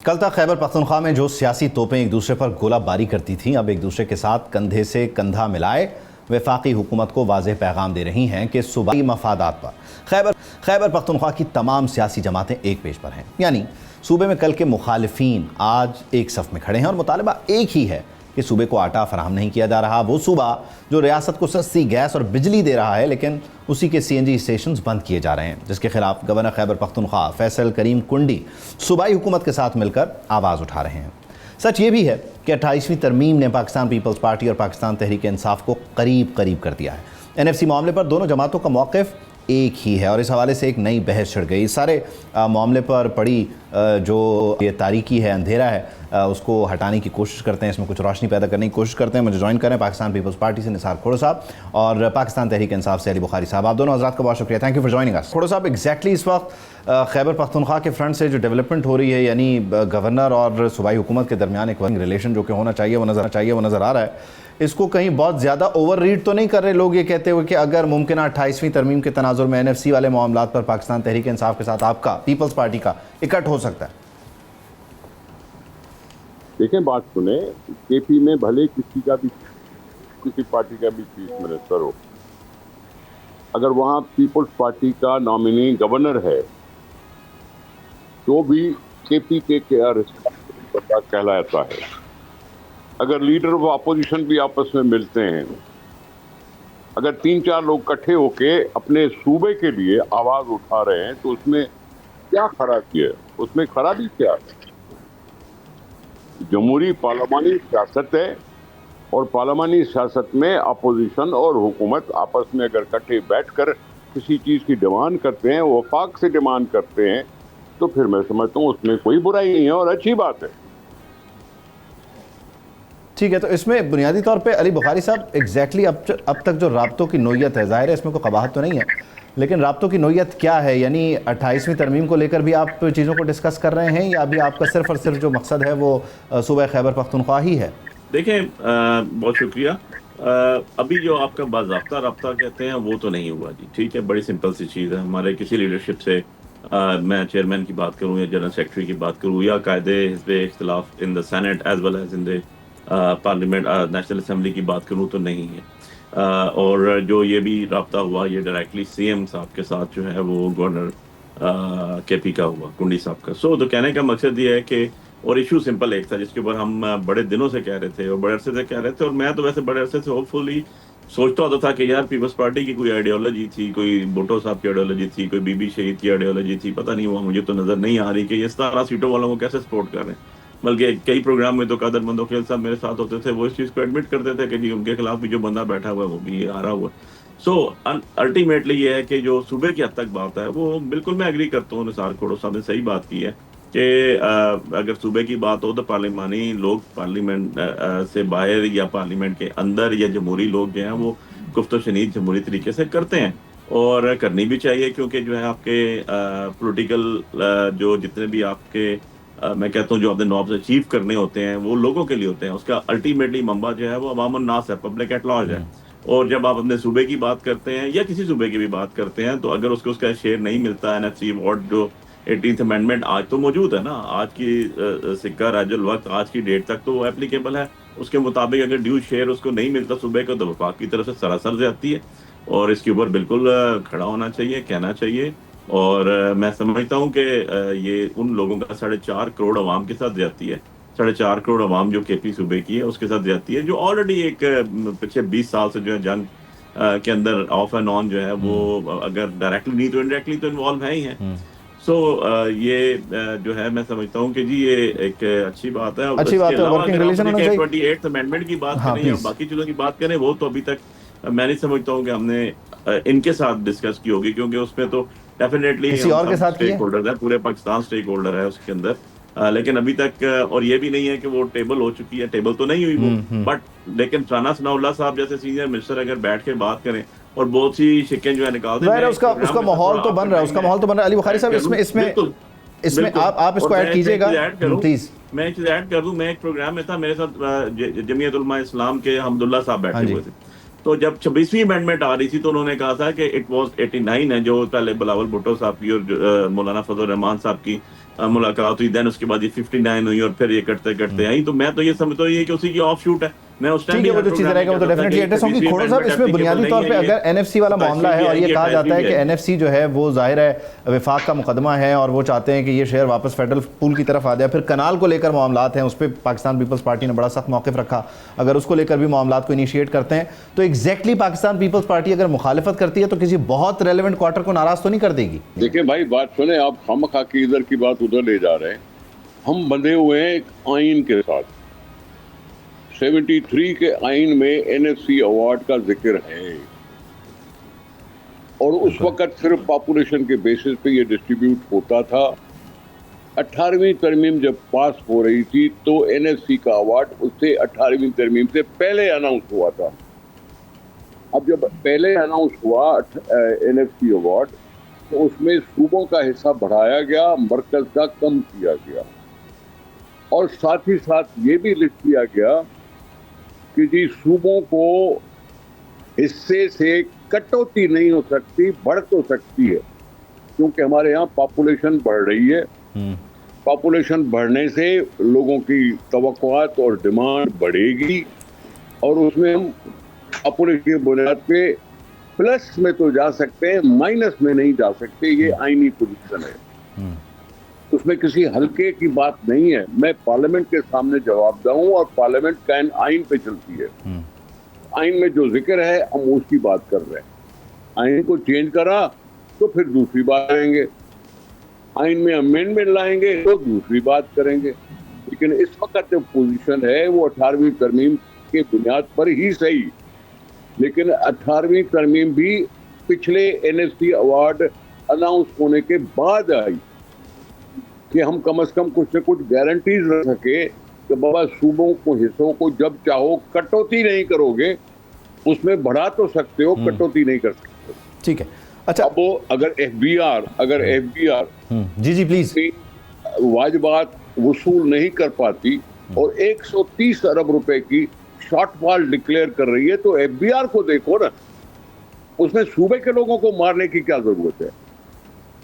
कल तक खैबर पख्तूनख्वा में जो सियासी तोपें एक दूसरे पर गोलाबारी करती थीं, अब एक दूसरे के साथ कंधे से कंधा मिलाए वफाकी हुकूमत को वाज़ेह पैगाम दे रही हैं कि सूबाई मफादात पर खैबर पख्तूनख्वा की तमाम सियासी जमातें एक पेज पर हैं। यानी सूबे में कल के मुखालिफिन आज एक सफ़ में खड़े हैं और मुतालबा एक ही है कि सूबे को आटा फराहम नहीं किया जा रहा। वो सूबा जो रियासत को सस्ती गैस और बिजली दे रहा है, लेकिन उसी के CNG स्टेशन बंद किए जा रहे हैं, जिसके खिलाफ गवर्नर खैबर पख्तूनख्वा फैसल करीम कुंडी सूबाई हुकूमत के साथ मिलकर आवाज़ उठा रहे हैं। सच ये भी है कि 28वीं तरमीम ने पाकिस्तान पीपल्स पार्टी और पाकिस्तान तहरीक इंसाफ को करीब करीब कर दिया है। NFC मामले पर दोनों जमातों का मौक़िफ़ एक ही है और इस हवाले से एक नई बहस छिड़ गई। इस सारे मामले पर पड़ी जो ये तारीकी है, अंधेरा है, उसको हटाने की कोशिश करते हैं, इसमें कुछ रोशनी पैदा करने की कोशिश करते हैं। मुझे ज्वाइन करें पाकिस्तान पीपल्स पार्टी से निसार खोड़ो साहब और पाकिस्तान तहरीक इंसाफ से अली बुखारी साहब। आप दोनों हज़रात का बहुत शुक्रिया, thank you for joining us. Khoro साहब, एग्जैक्टली इस वक्त खैबर पख्तूनख्वा के फ्रंट से जो डेवलपमेंट हो रही है, यानी गवर्नर और सूबाई हुकूमत के दरमियान एक वर्किंग रिलेशन जो कि होना चाहिए वो नज़र आ रहा है, इसको कहीं बहुत ज़्यादा ओवर रीड तो नहीं कर रहे लोग ये कहते हुए कि अगर मुमकिन 28वीं तरमीम के तनाजुर में NFC वाले मामलात पर पाकिस्तान तहरीक इंसाफ के साथ आपका पीपल्स पार्टी का इकट्ठ हो सकता है? देखें, बात सुने, KP में भले किसी पार्टी का भी चीफ मिनिस्टर हो, अगर वहां पीपल्स पार्टी का नॉमिनी गवर्नर है तो भी KP के कहलाता है। अगर लीडर ऑफ अपोजिशन भी आपस में मिलते हैं, अगर 3-4 लोग इकट्ठे होके अपने सूबे के लिए आवाज उठा रहे हैं तो उसमें क्या खराबी है? उसमें खराबी क्या है? जमहूरी पार्लिमानी सियासत है और पार्लिमानी सियासत में अपोजिशन और हुकूमत आपस में अगर इकट्ठे बैठकर किसी चीज की डिमांड करते हैं, वफाक से डिमांड करते हैं, तो फिर मैं समझता हूँ उसमें कोई बुराई नहीं है और अच्छी बात है। ठीक है, तो इसमें बुनियादी तौर पे अली बुखारी साहब एग्जैक्टली अब तक जो राब्तों की नोयत है, ज़ाहिर है इसमें कोई कबाहत तो नहीं है, लेकिन राब्तों की नोयत क्या है? यानी 28वीं तरमीम को लेकर भी आप चीज़ों को डिस्कस कर रहे हैं या अभी आपका सिर्फ और सिर्फ जो मकसद है वो सूबा खैबर पख्तूनख्वा ही है? देखें, बहुत शुक्रिया। अभी जो आपका बाज़ाब्ता रब्ता कहते हैं वो तो नहीं हुआ जी, ठीक है, बड़ी सिंपल सी चीज़ है। हमारे किसी लीडरशिप से मैं चेयरमैन की बात करूँ या जनरल सेक्रेटरी की बात करूँ या कायदे हिज़्ब इख्तिलाफ in the senate as well as in the parliament national assembly की बात करूँ तो नहीं है। और जो ये भी रब्ता हुआ ये डायरेक्टली CM साहब के साथ जो है वो गवर्नर KP का हुआ, कुंडी साहब का। तो कहने का मकसद ये है कि और इशू सिंपल एक था जिसके ऊपर हम बड़े दिनों से कह रहे थे और बड़े अरसे से कह रहे थे, और मैं तो वैसे बड़े अरसे से होपफुली सोचता होता था कि यार पीपल्स पार्टी की कोई आइडियोलॉजी थी, कोई भुट्टो साहब की आइडियोलॉजी थी, कोई बीबी शहीद की आइडियोलॉजी थी, पता नहीं हुआ, मुझे तो नजर नहीं आ रही कि ये 17 सीटों वालों को कैसे सपोर्ट कर रहे हैं। बल्कि कई प्रोग्राम में तो कादर मंदोखेल साहब मेरे साथ होते थे, वो इस चीज़ को एडमिट करते थे कि जी उनके खिलाफ भी जो बंदा बैठा हुआ है वो भी आ रहा हुआ। सो अल्टीमेटली ये है कि जो सूबे की हद तक बात है वो बिल्कुल मैं एग्री करता हूँ, निसार खोड़ो साहब ने सही बात की है कि अगर सूबे की बात हो तो पार्लिमानी लोग पार्लियामेंट से बाहर या पार्लियामेंट के अंदर या जमहूरी लोग जो हैं वो गुफ्तो शनीद जमहूरी तरीके से करते हैं और करनी भी चाहिए, क्योंकि जो है आपके पॉलिटिकल जो जितने भी आपके मैं कहता हूँ जो आपने नॉब्स अचीव करने होते हैं वो लोगों के लिए होते हैं, उसका अल्टीमेटली मंबा जो है वो अवामुन नास है, पब्लिक एट लार्ज है। और जब आप अपने सूबे की बात करते हैं या किसी सूबे की भी बात करते हैं तो अगर उसको उसका शेयर नहीं मिलता है, NFC अवार्ड जो 18th अमेंडमेंट आज तो मौजूद है ना, आज की सिक्का राजुल वक्त आज की डेट तक तो वो एप्लीकेबल है, उसके मुताबिक अगर ड्यू शेयर उसको नहीं मिलता सूबे को तो वफाक की तरफ से सरासर जाती है और इसके ऊपर बिल्कुल खड़ा होना चाहिए, कहना चाहिए। और मैं समझता हूँ कि ये उन लोगों का 4.5 करोड़ अवाम के साथ जाती है, 4.5 करोड़ अवाम जो KP सूबे की है उसके साथ जाती है, जो ऑलरेडी एक पिछले 20 साल से जो है जंग के अंदर ऑफ एंड ऑन जो है वो अगर डायरेक्टली नहीं तो इनडायरेक्टली तो इन्वॉल्व है ही है। ये जो है मैं समझता हूँ कि जी ये एक अच्छी बात है। अच्छी बात है, वर्किंग रिलेशन होना चाहिए। 28th अमेंडमेंट की बात करें या बाकी चीज़ों की बात करें वो तो अभी तक मैं नहीं समझता हूँ कि हमने इनके साथ डिस्कस की होगी, क्योंकि उसमें तो डेफिनेटली किसी और के साथ स्टेक होल्डर है, पूरे पाकिस्तान स्टेक होल्डर है उसके अंदर, लेकिन अभी तक और ये भी नहीं है कि वो टेबल हो चुकी है, टेबल तो नहीं हुई वो, बट लेकिन राना सनाउल्लाह साहब जैसे सीनियर मिनिस्टर अगर बैठ के बात करें और बहुत सी शिकें जो है निकाल दें, उसका माहौल तो बन रहा है, अली बुखारी साहब इसमें आप इसको ऐड कीजिएगा प्लीज। मैं एक चीज ऐड कर दूं, मैं एक प्रोग्राम में था, मेरे साथ जमीयत उलमा इस्लाम के हमदुल्ला साहब बैठे हुए थे, तो जब 26वीं अमेंडमेंट आ रही थी तो उन्होंने कहा था कि इट वाज 89 है जो पहले बिलावल भुट्टो साहब की और मौलाना फजल रहमान साहब की मुलाकात हुई, देन उसके बाद ये 59 हुई और फिर ये करते करते आई। तो मैं तो ये समझता हूँ ये कि उसी की ऑफ शूट है। मैं उस टाइम ठीक है, वो तो चीज़ रहेगा, वो तो डेफिनेटली एड्रेस होंगी। खोड़ा साहब, इसमें बुनियादी तौर पे अगर एनएफसी वाला मामला है और ये कहा जाता है कि एनएफसी जो है वो जाहिर है विफाक का मुकदमा है और वो चाहते हैं कि ये शेयर वापस फेडरल पूल की तरफ आ जाए, फिर कनाल को लेकर मामलात हैं, उस पर पाकिस्तान पीपल्स पार्टी ने बड़ा सख्त मौक़िफ़ रखा, अगर उसको लेकर भी मामलात को इनिशिएट करते हैं तो एग्जैक्टली पाकिस्तान पीपल्स पार्टी अगर मुखालिफत करती है तो किसी बहुत रेलेवेंट क्वार्टर को नाराज़ तो नहीं कर देगी? देखिए भाई, बात सुने, आप खामखा की इधर की बात उधर ले जा रहे हैं। हम बंधे हुए हैं एक आइन के साथ। 73 के आइन में एनएफसी अवार्ड का जिक्र है और उस वक्त सिर्फ पॉपुलेशन के बेसिस पे ये डिस्ट्रीब्यूट होता था। 18वीं तरमीम जब पास हो रही थी तो एनएफसी का अवार्ड उससे 18वीं तरमीम से पहले अनाउंस हुआ था। अब जब पहले अनाउंस हुआ एनएफसी अवार्ड तो उसमें सूबों का हिस्सा बढ़ाया गया, मरकज का कम किया गया और साथ ही साथ ये भी लिख दिया गया कि जी सूबों को हिस्से से कटौती नहीं हो सकती, बढ़ तो सकती है, क्योंकि हमारे यहाँ पॉपुलेशन बढ़ रही है। पॉपुलेशन बढ़ने से लोगों की तवक्कुआत और डिमांड बढ़ेगी और उसमें हम अपने की बुनियाद पे प्लस में तो जा सकते हैं, माइनस में नहीं जा सकते। ये आईनी पोजीशन है, उसमें किसी हल्के की बात नहीं है। मैं पार्लियामेंट के सामने जवाबदेह हूं और पार्लियामेंट कैन आइन पे चलती है। आइन में जो जिक्र है हम उसकी बात कर रहे हैं। आइन को चेंज करा तो फिर दूसरी बात करेंगे, आइन में अमेंडमेंट लाएंगे तो दूसरी बात करेंगे। लेकिन इस वक्त जो पोजीशन है वो 18वीं तरमीम के बुनियाद पर ही सही, लेकिन 18वीं तरमीम भी पिछले एनएफसी अवार्ड अनाउंस होने के बाद आई कि हम कम से कम कुछ न कुछ गारंटीज रख सके कि बाबा सूबों को हिस्सों को जब चाहो कटौती नहीं करोगे, उसमें बढ़ा तो सकते हो, कटौती नहीं कर सकते। ठीक है, अच्छा। अब अगर एफबीआर जी प्लीज वाजिबात वसूल नहीं कर पाती और 130 अरब रुपए की शॉर्टफॉल डिक्लेयर कर रही है तो एफबीआर को देखो ना, उसमें सूबे के लोगों को मारने की क्या जरूरत है?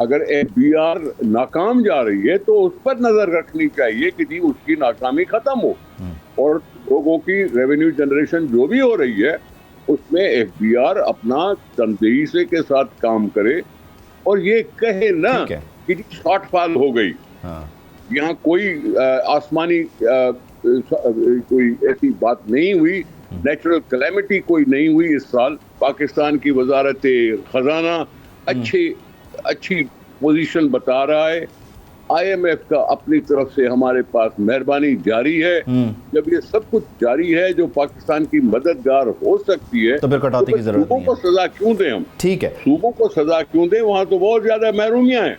अगर एफबीआर नाकाम जा रही है तो उस पर नजर रखनी चाहिए कि जी उसकी नाकामी खत्म हो और लोगों की रेवेन्यू जनरेशन जो भी हो रही है उसमें एफबीआर अपना तनदेही से के साथ काम करे और ये कहे ना कि शॉर्टफॉल हो गई। यहाँ कोई आसमानी कोई ऐसी बात नहीं हुई, नेचुरल कैलेमिटी कोई नहीं हुई इस साल। पाकिस्तान की वजारत खजाना अच्छी पोजीशन बता रहा है। आईएमएफ का अपनी तरफ से हमारे पास मेहरबानी जारी है। जब ये सब कुछ जारी है जो पाकिस्तान की मददगार हो सकती है तो फिर कटौती की जरूरत नहीं है। सूबों को सजा क्यों दें हम? ठीक है, सूबों को सजा क्यों दें? वहां तो बहुत ज्यादा महरूमियां हैं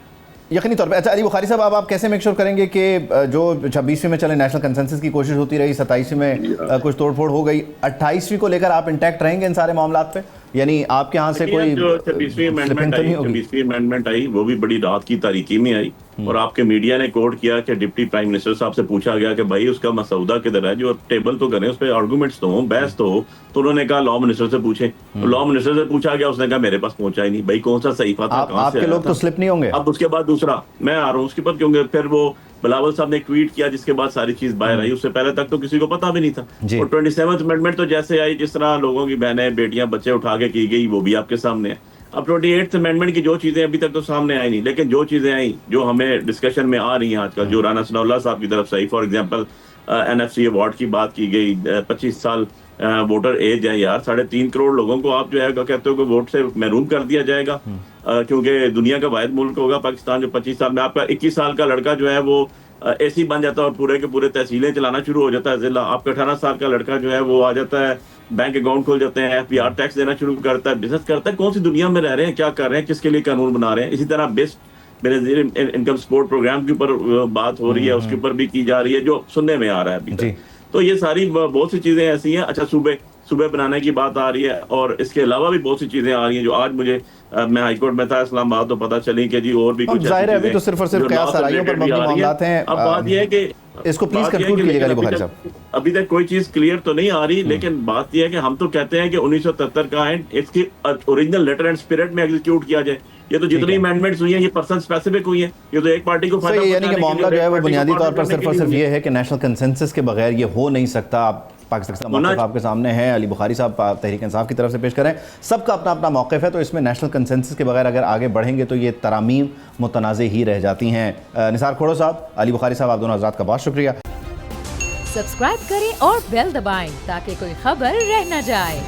यकीनी तौर पे। अच्छा अली बुखारी साहब, आप कैसे मेक श्योर करेंगे कि जो 26वीं में चले नेशनल कंसेंसस की कोशिश होती रही, 27वीं में कुछ तोड़फोड़ हो गई, 28वीं को लेकर आप इंटैक्ट रहेंगे इन सारे मामलात पे? यानी आपके यहाँ से कोई जो 26वीं अमेंडमेंट आई वो भी बड़ी रात की तारीकी में आई और आपके मीडिया ने कोट किया कि डिप्टी प्राइम मिनिस्टर साहब से पूछा गया कि भाई उसका मसौदा किधर है, जो टेबल तो करें, उस पर आर्गूमेंट्स तो हो, बहस तो हो। तो उन्होंने कहा लॉ मिनिस्टर से पूछें। तो लॉ मिनिस्टर से पूछा गया, उसने कहा मेरे पास पहुंचा ही नहीं। भाई कौन सा सहीफा था, कहां से आपके लोग तो स्लिप नहीं होंगे। अब उसके बाद दूसरा मैं आ रहा हूँ उसके बाद क्योंकि फिर वो बिलावल साहब ने एक ट्वीट किया जिसके बाद सारी चीज बाहर आई। उससे पहले तक तो किसी को पता भी नहीं था। और 27th अमेंडमेंट तो जैसे आई, जिस तरह लोगों की बहनें बेटियां बच्चे उठा के की गई, वो भी आपके सामने है। अब 28th अमेंडमेंट की जो चीजें अभी तक तो सामने आई नहीं, लेकिन जो चीजें आई जो हमें डिस्कशन में आ रही हैं आजकल, जो राना सनाउल्लाह साहब की तरफ से आई, फॉर एग्जांपल एनएफसी अवार्ड की बात की गई, 25 साल वोटर एज है यार, 3.5 करोड़ लोगों को आप जो है कहते हो कि वोट से महरूम कर दिया जाएगा, क्योंकि दुनिया का वाहिद मुल्क होगा पाकिस्तान जो 25 साल में आपका 21 साल का लड़का जो है वो एसी बन जाता है और पूरे के पूरे तहसीलें चलाना शुरू हो जाता है जिला। आपका 18 साल का लड़का जो है वो आ जाता है, बैंक अकाउंट खोल जाते हैं, एफबीआर टैक्स देना शुरू करता है, बिजनेस करता है। कौन सी दुनिया में रह रहे हैं, क्या कर रहे हैं, किसके लिए कानून बना रहे हैं? इसी तरह best Benazir income support programme के ऊपर बात हो रही है, उसके ऊपर भी की जा रही है, जो सुनने में आ रहा है अभी तक। तो ये सारी बहुत सी चीजें ऐसी हैं। अच्छा, सुबह बनाने की बात आ रही है और इसके अलावा भी बहुत सी चीजें आ रही हैं जो आज मुझे मैं हाईकोर्ट में था इस्लामाबाद तो पता चली कि जी और भी कुछ जाहिर है अभी तो सिर्फ और सिर्फ कयास सराइयों पर मबनी मामलात हैं। अब बात यह है कि इसको प्लीज कंक्लूड कीजिएगा अली बुखारी साहब। अभी तक कोई चीज क्लियर तो नहीं आ रही, लेकिन बात यह है कि हम तो कहते हैं कि 1973 का एंड इसकी ओरिजिनल लेटर एंड स्पिरिट में एग्जीक्यूट किया जाए। ये तो जितनी है। अमेंडमेंट्स हुई हैं ये पर्सन स्पेसिफिक हुई हैं, ये तो एक पार्टी को फायदा सही, यानी कि पहुंचाने के मामला लिए, जो है वो एक पार्टी को बुनियादी तौर कॉर्नर पर करने सिर्फ के और लिए सिर्फ हुई ये है। है कि नेशनल कंसेंसस के बगैर ये हो नहीं सकता। आप पाकिस्तान का मौक़िफ़ आपके सामने है, अली बुखारी साहब तहरीक इंसाफ की तरफ से पेश करें, सबका अपना अपना मौक़िफ़ है, तो इसमें नेशनल कंसेंसस के बगैर अगर आगे बढ़ेंगे तो ये तरामीम मुतनाज़े ही रह जाती हैं। निसार खोड़ो साहब, अली बुखारी साहब, आप दोनों हज़रात का बहुत शुक्रिया। सब्सक्राइब करें और बेल दबाएं ताकि कोई खबर रह न जाए।